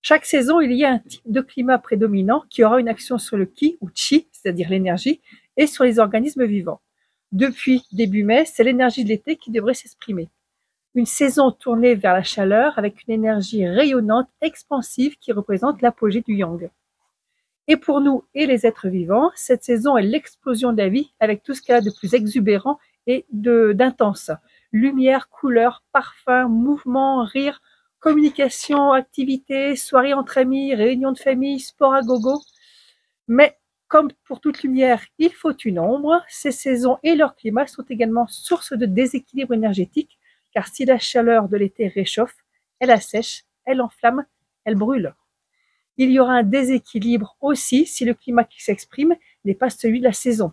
Chaque saison, il y a un type de climat prédominant qui aura une action sur le ki ou chi, c'est-à-dire l'énergie, et sur les organismes vivants. Depuis début mai, c'est l'énergie de l'été qui devrait s'exprimer. Une saison tournée vers la chaleur avec une énergie rayonnante, expansive qui représente l'apogée du yang. Et pour nous et les êtres vivants, cette saison est l'explosion de la vie avec tout ce qu'elle a de plus exubérant et d'intense. Lumière, couleurs, parfums, mouvements, rire, communication, activités, soirées entre amis, réunions de famille, sport à gogo. Mais comme pour toute lumière, il faut une ombre. Ces saisons et leur climat sont également source de déséquilibre énergétique, car si la chaleur de l'été réchauffe, elle assèche, elle enflamme, elle brûle. Il y aura un déséquilibre aussi si le climat qui s'exprime n'est pas celui de la saison.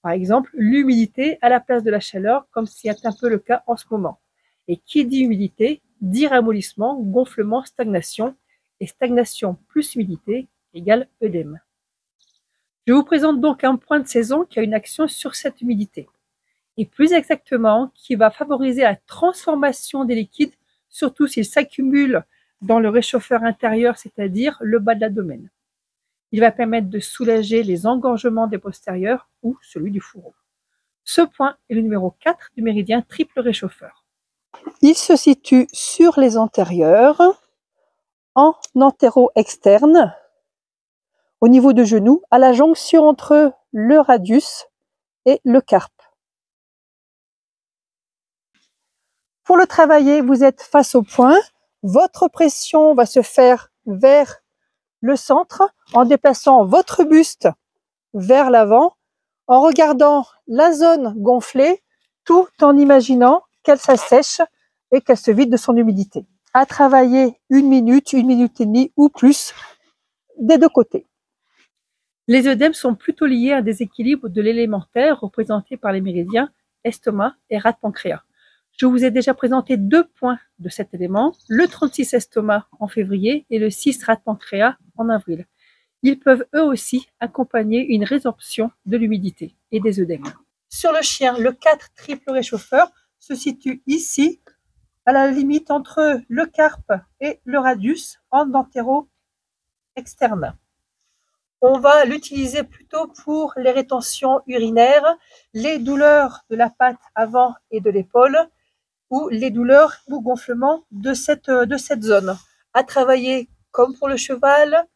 Par exemple, l'humidité à la place de la chaleur, comme c'est un peu le cas en ce moment. Et qui dit humidité, dit ramollissement, gonflement, stagnation. Et stagnation plus humidité égale œdème. Je vous présente donc un point de saison qui a une action sur cette humidité. Et plus exactement, qui va favoriser la transformation des liquides, surtout s'ils s'accumulent dans le réchauffeur intérieur, c'est-à-dire le bas de l'abdomen. Il va permettre de soulager les engorgements des postérieurs ou celui du fourreau. Ce point est le numéro 4 du méridien triple réchauffeur. Il se situe sur les antérieurs, en antéro-externe, au niveau de genou, à la jonction entre le radius et le carpe. Pour le travailler, vous êtes face au point. Votre pression va se faire vers le centre en déplaçant votre buste vers l'avant, en regardant la zone gonflée, tout en imaginant qu'elle s'assèche et qu'elle se vide de son humidité. À travailler 1 minute et demie ou plus des deux côtés. Les œdèmes sont plutôt liés à un déséquilibre de l'élémentaire représenté par les méridiens estomac et rate-pancréas. Je vous ai déjà présenté 2 points de cet élément, le 36 estomac en février et le 6 rate-pancréas en avril. Ils peuvent eux aussi accompagner une résorption de l'humidité et des œdèmes. Sur le chien, le 4 triple réchauffeur se situe ici, à la limite entre le carpe et le radius, en antéro-externe. On va l'utiliser plutôt pour les rétentions urinaires, les douleurs de la patte avant et de l'épaule, ou les douleurs ou gonflements de cette zone. À travailler comme pour le cheval,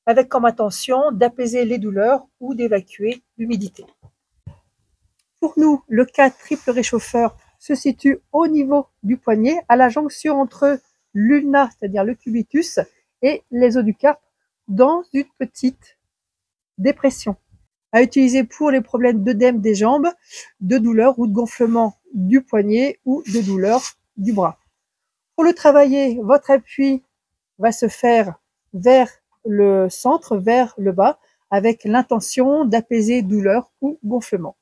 avec comme intention d'apaiser les douleurs ou d'évacuer l'humidité. Pour nous, le 4 triple réchauffeur se situe au niveau du poignet, à la jonction entre l'ulna, c'est-à-dire le cubitus, et les os du carpe, dans une petite dépression. À utiliser pour les problèmes d'œdème des jambes, de douleur ou de gonflement du poignet ou de douleur du bras. Pour le travailler, votre appui va se faire vers le centre, vers le bas, avec l'intention d'apaiser douleur ou gonflement.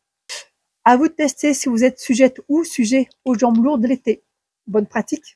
À vous de tester si vous êtes sujette ou sujet aux jambes lourdes de l'été. Bonne pratique!